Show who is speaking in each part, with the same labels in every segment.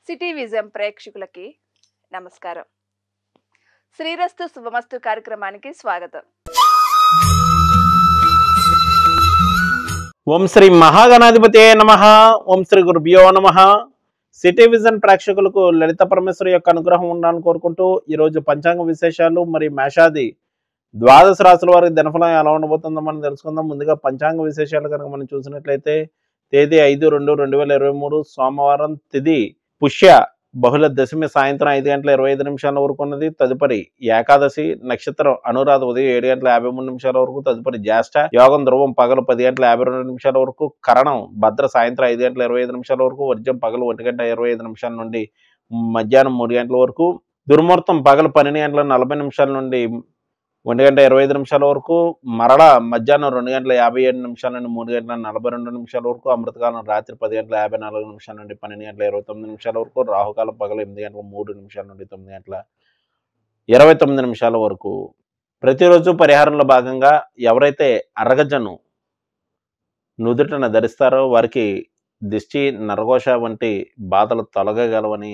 Speaker 1: City vision ప్రేక్షకులకి నమస్కారం. శ్రీరస్తు శుభమస్తు కార్యక్రమానికి స్వాగతం.
Speaker 2: ఓం శ్రీ మహాగణాధిపతే నమః. ఓం శ్రీ గురుభ్యో నమః. సిటీ విజన్ ప్రేక్షకులకు లలిత పరమేశ్వరి యొక్క అనుగ్రహం ఉండాలని కోరుకుంటూ ఈరోజు పంచాంగ విశేషాలు మరియు మేషాది ద్వాదశ రాశుల వారికి దినఫలం ఎలా ఉండబోతుందో మనం తెలుసుకుందాం. ముందుగా పంచాంగ విశేషాలు కనుక మనం చూసినట్లయితే తేదీ 5/2/2023 సోమవారం, తిథి పుష్య బహుళ దశమి సాయంత్రం 5:25 వరకు ఉన్నది. తదుపరి ఏకాదశి నక్షత్రం అనురాధ ఉదయం 7:53 వరకు. తదుపరి జ్యేష్ఠ యోగం ధ్రువం పగలు 10:52 వరకు. కరణం భద్ర సాయంత్రం 5:25 వరకు. వర్జం పగలు 1:25 నుండి మధ్యాహ్నం 3 గంటల వరకు. దుర్ముహూర్తం పగలు 12:40 నుండి 1:25 వరకు. మరల మధ్యాహ్నం 2:57 నుండి 3:42 వరకు. అమృతకాలం రాత్రి 10:54 నుండి 12:29 వరకు. రాహుకాలం పగలు 8:03 నుండి 9:29 వరకు. ప్రతిరోజు పరిహారంలో భాగంగా ఎవరైతే అరగజను నుదుటన ధరిస్తారో వారికి దిష్టి, నరఘోష వంటి బాధలు తొలగగలవని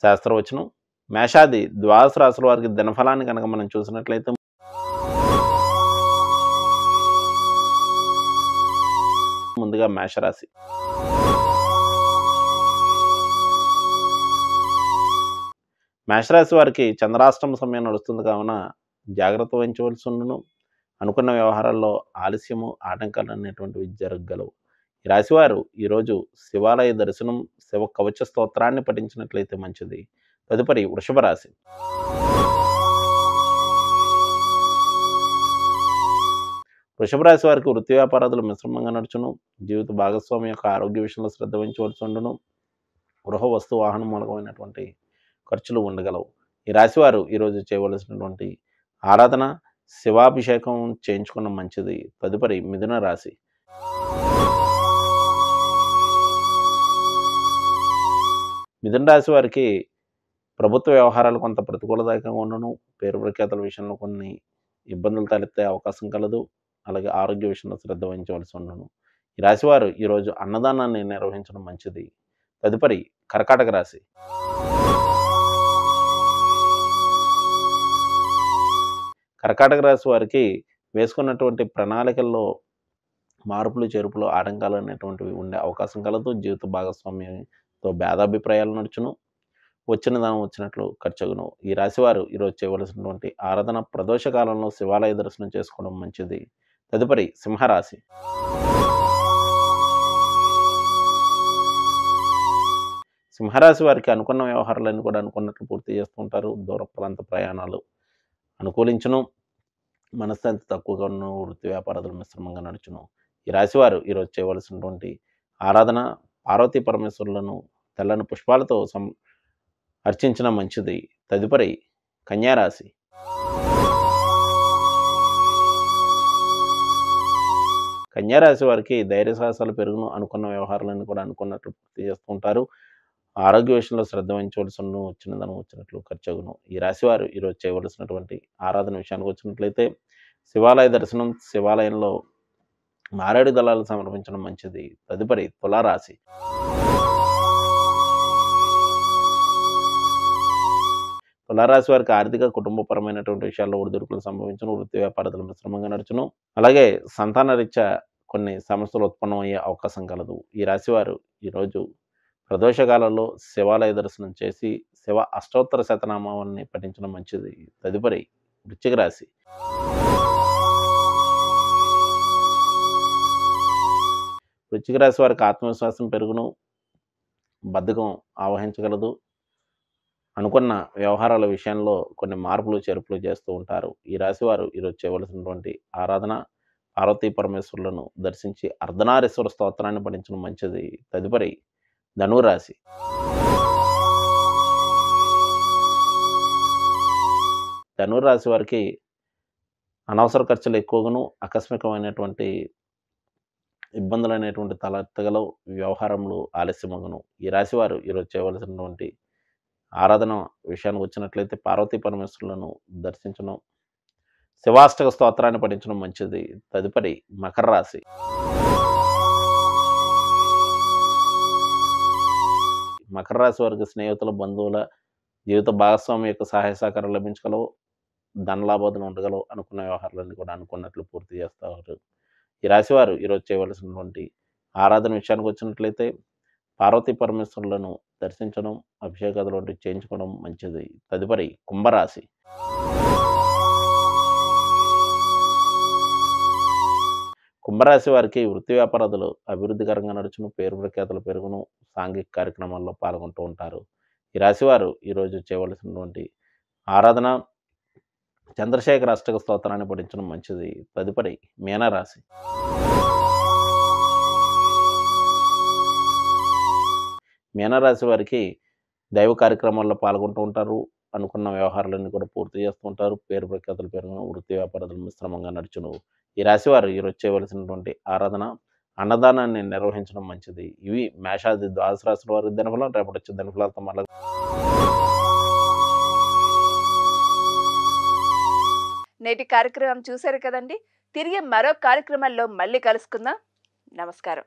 Speaker 2: శాస్త్రవచనం. మేషాది ద్వాదశ రాశుల వారికి దినఫలాన్ని కనుక మనం చూసినట్లయితే ముందుగా మేషరాశి. మేషరాశి వారికి చంద్రాష్టమ సమయం నడుస్తుంది కావున జాగ్రత్త వహించవలసి ఉండును. అనుకున్న వ్యవహారాల్లో ఆలస్యము, ఆటంకాలు అనేటువంటివి జరగగలవు. ఈ రాశివారు ఈరోజు శివాలయ దర్శనం, శివ కవచ స్తోత్రాన్ని పఠించినట్లయితే మంచిది. తదుపరి వృషభ రాశి. వృషభ రాశి వారికి వృత్తి వ్యాపారాలు మిశ్రమంగా నడుచును. జీవిత భాగస్వామి యొక్క ఆరోగ్య విషయంలో శ్రద్ధ వహించవలసి ఉండును. గృహ వస్తు వాహన మూలకమైనటువంటి ఖర్చులు ఉండగలవు. ఈ రాశివారు ఈరోజు చేయవలసినటువంటి ఆరాధన, శివాభిషేకం చేయించుకున్న మంచిది. తదుపరి మిథున రాశి. మిథున రాశి వారికి ప్రభుత్వ వ్యవహారాలు కొంత ప్రతికూలదాయకంగా ఉండను. పేరు ప్రఖ్యాతుల విషయంలో కొన్ని ఇబ్బందులు తలెత్తే అవకాశం కలదు. అలాగే ఆరోగ్య విషయంలో శ్రద్ధ వహించవలసి ఉండను. ఈ రాశివారు ఈరోజు అన్నదానాన్ని నిర్వహించడం మంచిది. తదుపరి కర్కాటక రాశి. కర్కాటక రాశి వారికి వేసుకున్నటువంటి ప్రణాళికల్లో మార్పులు, చేర్పులు, ఆటంకాలు అనేటువంటివి ఉండే అవకాశం కలదు. జీవిత భాగస్వామ్యంతో భేదాభిప్రాయాలు నడుచును. వచ్చిన దానం వచ్చినట్లు ఖర్చుగును. ఈ రాశివారు ఈరోజు చేయవలసినటువంటి ఆరాధన, ప్రదోష కాలంలో శివాలయ దర్శనం చేసుకోవడం మంచిది. తదుపరి సింహరాశి. సింహరాశి వారికి అనుకున్న వ్యవహారాలన్నీ కూడా అనుకున్నట్లు పూర్తి చేస్తూ ఉంటారు. దూర ప్రాంత ప్రయాణాలు అనుకూలించును. మనశ్శాంతి తక్కువగా ఉన్న వృత్తి వ్యాపారాలు మిశ్రమంగా నడుచును. ఈ రాశివారు ఈరోజు చేయవలసినటువంటి ఆరాధన పార్వతీ పరమేశ్వరులను తెల్లని పుష్పాలతో అర్చించడం మంచిది. తదుపరి కన్యారాశి. కన్యారాశి వారికి ధైర్య సాహసాలు పెరుగును. అనుకున్న వ్యవహారాలన్నీ కూడా అనుకున్నట్లు పూర్తి చేస్తూ ఉంటారు. ఆరోగ్య విషయంలో శ్రద్ధ వహించవలసి వచ్చిన ధనం వచ్చినట్లు ఖర్చుగును. ఈ రాశివారు ఈరోజు చేయవలసినటువంటి ఆరాధన విషయానికి వచ్చినట్లయితే శివాలయ దర్శనం, శివాలయంలో మారేడు దళాలు సమర్పించడం మంచిది. తదుపరి తులారాశి. తులారాశి వారికి ఆర్థిక, కుటుంబపరమైనటువంటి విషయాల్లో ఒడిదుడుకులు సంభవించును. వృత్తి వ్యాపారాలు మిశ్రమంగా నడుచును. అలాగే సంతాన రీత్యా కొన్ని సమస్యలు ఉత్పన్నమయ్యే అవకాశం కలదు. ఈ రాశివారు ఈరోజు ప్రదోషకాలంలో శివాలయ దర్శనం చేసి శివ అష్టోత్తర శతనామావళిని పఠించడం మంచిది. తదుపరి వృశ్చిక రాశి. వృశ్చిక రాశి వారికి ఆత్మవిశ్వాసం పెరుగును. బద్ధకం ఆవహించగలదు. అనుకున్న వ్యవహారాల విషయంలో కొన్ని మార్పులు, చేర్పులు చేస్తూ ఉంటారు. ఈ రాశివారు ఈరోజు చేయవలసినటువంటి ఆరాధన పార్వతీ పరమేశ్వరులను దర్శించి అర్ధనారీశ్వర స్తోత్రాన్ని పఠించడం మంచిది. తదుపరి ధనురాశి. ధనురాశి వారికి అనవసర ఖర్చులు ఎక్కువగాను, ఆకస్మికమైనటువంటి ఇబ్బందులు అనేటువంటి తలెత్తగలవు. వ్యవహారంలో ఆలస్యమగును. ఈ రాశివారు ఈరోజు చేయవలసినటువంటి ఆరాధన విషయానికి వచ్చినట్లయితే పార్వతీ పరమేశ్వరులను దర్శించడం, శివాష్టక స్తోత్రాన్ని పఠించడం మంచిది. తదుపరి మకర రాశి. మకర రాశి వారికి స్నేహితుల బంధువుల జీవిత భాగస్వామి యొక్క సహాయ సహకారం లభించగలవు. ధనలాభాలు ఉండగలవు. అనుకున్న వ్యవహారాలన్నీ కూడా అనుకున్నట్లు పూర్తి చేస్తారు. ఈ రాశివారు ఈరోజు చేయవలసినటువంటి ఆరాధన విషయానికి వచ్చినట్లయితే పార్వతీ పరమేశ్వరులను దర్శించడం, అభిషేకాదులు వంటివి చేయించుకోవడం మంచిది. తదుపరి కుంభరాశి. కుంభరాశి వారికి వృత్తి వ్యాపారాలు అభివృద్ధికరంగా నడుచును. పేరు ప్రఖ్యాతులు పెరుగును. సాంఘిక కార్యక్రమాల్లో పాల్గొంటూ ఉంటారు. ఈ రాశివారు ఈరోజు చేయవలసినటువంటి ఆరాధన చంద్రశేఖర అష్టక స్తోత్రాన్ని పఠించడం మంచిది. తదుపరి మీనరాశి. మీనరాశి వారికి దైవ కార్యక్రమాల్లో పాల్గొంటూ ఉంటారు. అనుకున్న వ్యవహారాలన్నీ కూడా పూర్తి చేస్తూ ఉంటారు. పేరు ప్రఖ్యాతులు పెరుగును. వృత్తి వ్యాపారాలు మిశ్రమంగా నడుచును. ఈ రాశివారు ఈరోజు చేయవలసినటువంటి ఆరాధన అన్నదానాన్ని నిర్వహించడం మంచిది. ఇవి మేషాది ద్వాదశ రాశుల వారి దినఫలం. రేపటి వచ్చే దినఫలాలతో మళ్ళీ
Speaker 1: నేటి కార్యక్రమం చూశారు కదండి. తిరిగి మరో కార్యక్రమంలో మళ్ళీ కలుసుకుందాం. నమస్కారం.